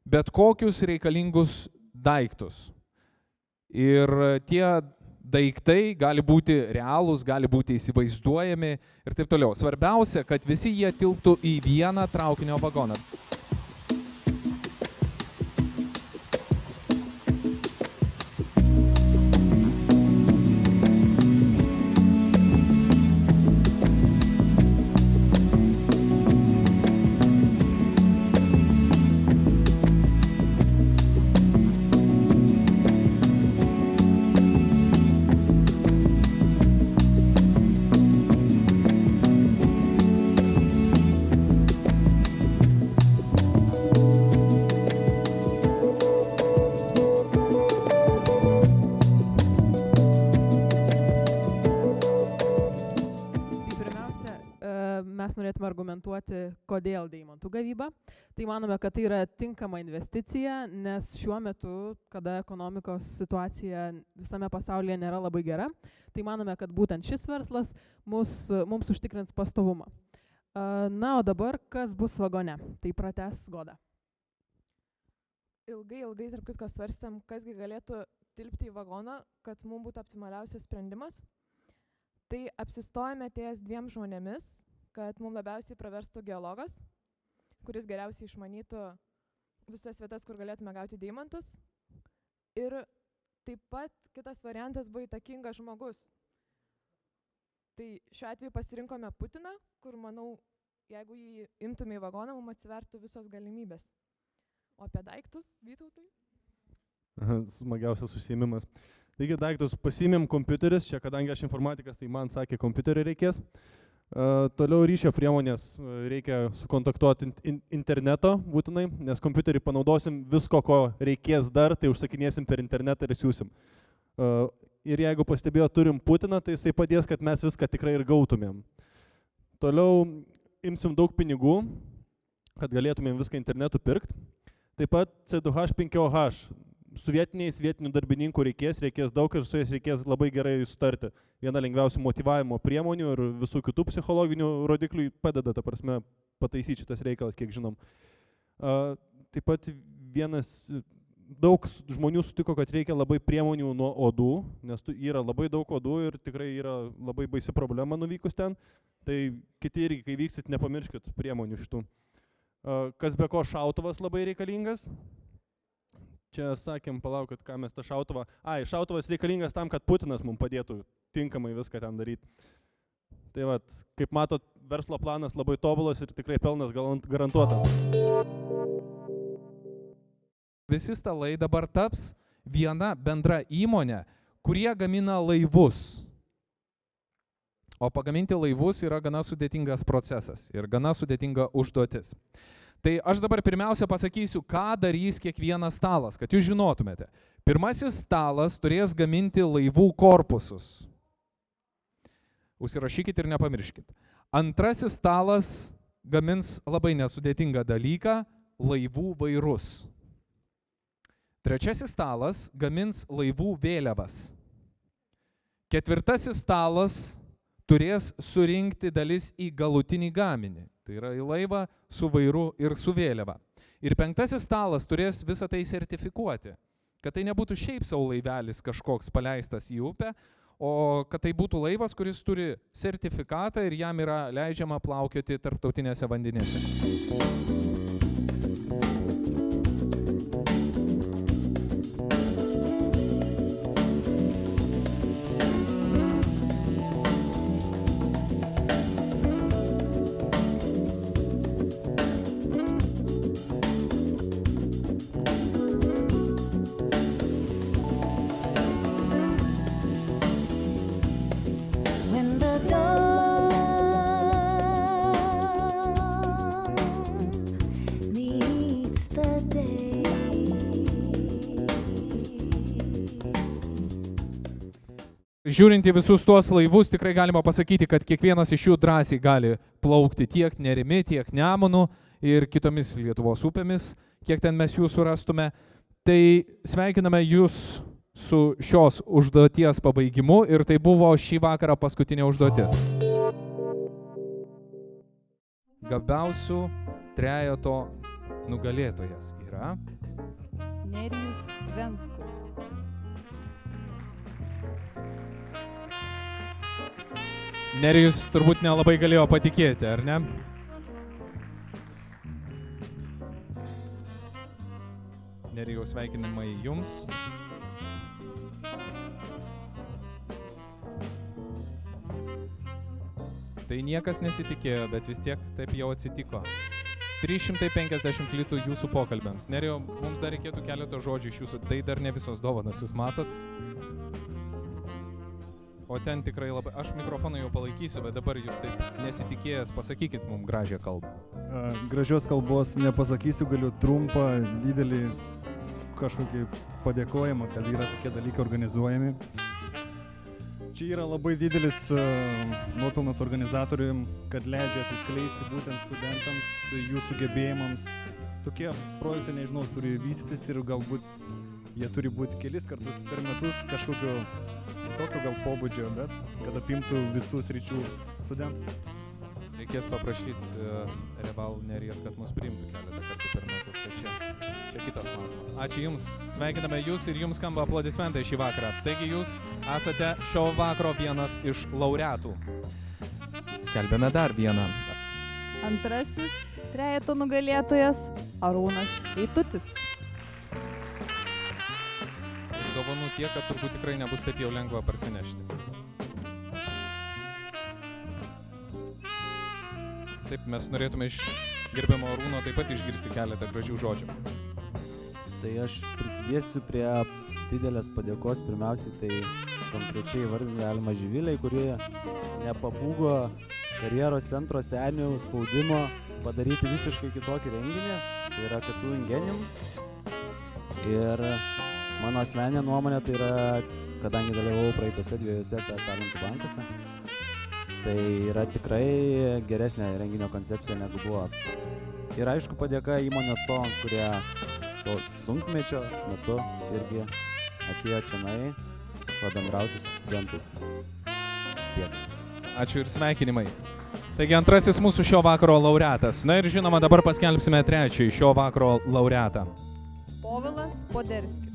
bet kokius reikalingus daiktus. Ir tie daiktai gali būti realūs, gali būti įsivaizduojami ir taip toliau. Svarbiausia, kad visi jie tilptų į vieną traukinio vagoną. Argumentuoti, kodėl deimantų gavyba. Tai manome, kad tai yra tinkama investicija, nes šiuo metu, kada ekonomikos situacija visame pasaulyje nėra labai gera, tai manome, kad būtent šis verslas mums užtikrins pastovumą. Na, o dabar, kas bus vagone? Tai pratęs Goda. Ilgai tarp kitko svarstėm, kasgi galėtų tilpti į vagoną, kad mums būtų optimaliausias sprendimas. Tai apsistojame ties 2 žmonėmis, kad mums labiausiai praverstų geologas, kuris geriausiai išmanytų visas vietas, kur galėtume gauti deimantus. Ir taip pat kitas variantas buvo įtakingas žmogus. Tai šiuo atveju pasirinkome Putiną, kur, manau, jeigu jį imtume į vagoną, mums atsivertų visos galimybės. O apie daiktus, Vytautai? Smagiausias užsiėmimas. Taigi daiktus pasiėmėm kompiuteris, čia kadangi aš informatikas, tai man sakė, kompiuterį reikės. Toliau ryšio priemonės reikia sukontaktuoti interneto būtinai, nes kompiuterį panaudosim visko, ko reikės dar, tai užsakinėsim per internetą ir siūsim. Ir jeigu pastebėjo, turim Putiną, tai jisai padės, kad mes viską tikrai ir gautumėm. Toliau imsim daug pinigų, kad galėtumėm viską internetu pirkti. Taip pat C2H5OH. Su vietinių darbininkų reikės daug ir su jais reikės labai gerai sutarti. Viena lengviausių motyvavimo priemonių ir visų kitų psichologinių rodiklių padeda, ta prasme, pataisyti šitas reikalas, kiek žinom. Taip pat daug žmonių sutiko, kad reikia labai priemonių nuo odų, nes yra labai daug odų ir tikrai yra labai baisi problema nuvykus ten. Tai kiti irgi, kai vyksit, nepamirškit priemonių šitų. Kas be ko, šautuvas labai reikalingas. Čia sakėm, palaukit, ką mes tą šautuvą... Šautuvas reikalingas tam, kad Putinas mums padėtų tinkamai viską ten daryti. Tai vat, kaip matot, verslo planas labai tobulas ir tikrai pelnas garantuotas. Visi stalai dabar taps viena bendra įmonė, kurie gamina laivus. O pagaminti laivus yra gana sudėtingas procesas ir gana sudėtinga užduotis. Tai aš dabar pirmiausia pasakysiu, ką darys kiekvienas stalas, kad jūs žinotumėte. Pirmasis stalas turės gaminti laivų korpusus. Užsirašykit ir nepamirškit. Antrasis stalas gamins labai nesudėtingą dalyką – laivų vairus. Trečiasis stalas gamins laivų vėliavas. Ketvirtasis stalas turės surinkti dalis į galutinį gaminį. Tai yra į laivą su vairu ir su vėliava. Ir penktasis stalas turės visą tai sertifikuoti, kad tai nebūtų šiaip sau laivelis kažkoks paleistas į upę, o kad tai būtų laivas, kuris turi sertifikatą ir jam yra leidžiama plaukioti tarptautinėse vandenėse. Žiūrint į visus tuos laivus, tikrai galima pasakyti, kad kiekvienas iš jų drąsiai gali plaukti tiek Nerimi, tiek Nemunu ir kitomis Lietuvos upėmis, kiek ten mes jų surastume. Tai sveikiname jūs su šios užduoties pabaigimu ir tai buvo šį vakarą paskutinė užduotis. Gabiausių trejeto nugalėtojas yra Nerijus Venskus. Nerijus turbūt nelabai galėjo patikėti, ar ne? Nerijaus sveikinimai jums. Tai niekas nesitikėjo, bet vis tiek taip jau atsitiko. 350 litų jūsų pokalbiams. Nerijau, mums dar reikėtų keletą žodžių iš jūsų. Tai dar ne visos dovanos, jūs matot? O ten tikrai labai... Aš mikrofoną jau palaikysiu, bet dabar jūs taip nesitikėjęs, pasakykit mums gražią kalbą. Gražios kalbos nepasakysiu, galiu trumpą, didelį kažkokį padėkojimą, kad yra tokie dalykai organizuojami. Čia yra labai didelis nuopelnas organizatorium, kad leidžia atsiskleisti būtent studentams, jų sugebėjimams. Tokie projektai, nežinau, turi vystytis ir galbūt jie turi būti kelis kartus per metus kažkokio tokio gal pobūdžio, bet kad apimtų visus ryčių studentus. Reikės paprašyti Reval Neries, kad mus priimtų keletą kartų per metus. Tai čia kitas klausimas. Ačiū Jums, sveikiname Jūs ir Jums skamba aplodismentai šį vakarą. Taigi Jūs esate šio vakaro vienas iš laureatų. Skelbėme dar vieną. Antrasis trejeto nugalėtojas Arūnas Eitutis. Dovanų tiek, kad turbūt tikrai nebus taip jau lengva parsinešti. Taip, mes norėtume iš gerbiamo Arūno taip pat išgirsti keletą gražių žodžių. Tai aš prisidėsiu prie didelės padėkos. Pirmiausiai tai konkrečiai vardinti galima Živilei, kuri nepabūgo karjeros centro senių spaudimo padaryti visiškai kitokį renginį. Tai yra KTU Ingenium. Ir mano asmeninė nuomonė tai yra, kadangi dalyvavau praeitose dviejose talentų bankuose, tai yra tikrai geresnė renginio koncepcija negu buvo. Ir aišku padėka įmonių atstovams, kurie to sunkmečio metu irgi atėjo čionai pabendrauti su studentais. Tiek. Ačiū ir sveikinimai. Taigi antrasis mūsų šio vakaro laureatas. Na ir žinoma, dabar paskelbsime trečiąjį šio vakaro laureatą. Povilas Poderskis.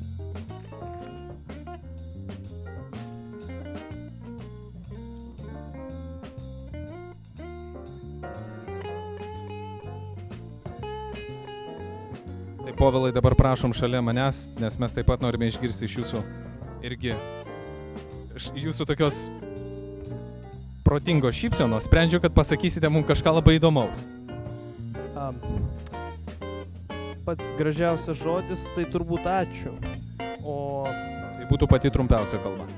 Tai Povilai dabar prašom šalia manęs, nes mes taip pat norime išgirsti iš jūsų irgi jūsų tokios protingos šypsenos. Sprendžiu, kad pasakysite mums kažką labai įdomaus. Pats gražiausias žodis tai turbūt ačiū. O tai būtų pati trumpiausia kalba.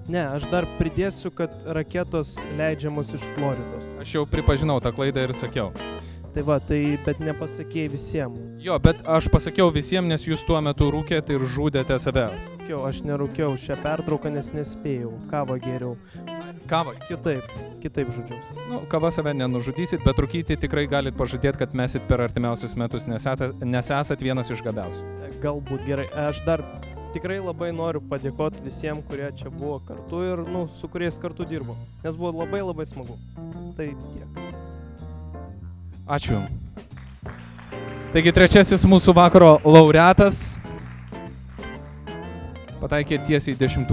Ne, aš dar pridėsiu, kad raketos leidžiamos iš Floridos. Aš jau pripažinau tą klaidą ir sakiau. Tai va, tai bet nepasakėjai visiems. Jo, bet aš pasakiau visiems, nes jūs tuo metu rūkėte ir žudėte save. Aš nerūkiau šią pertrauką, nes nespėjau. Kavą geriau. Kavą? Kitaip žudžiausi. Nu, kava save nenužudysit, bet rūkyti tikrai galit pažadėti, kad mesit per artimiausius metus, nes esat vienas iš gabiausių. Galbūt gerai. Aš dar tikrai labai noriu padėkoti visiems, kurie čia buvo kartu ir su kuriais kartu dirbo. Nes buvo labai labai smagu. Tai tiek. Ačiū. Taigi trečiasis mūsų vakaro laureatas pataikė tiesiai 10.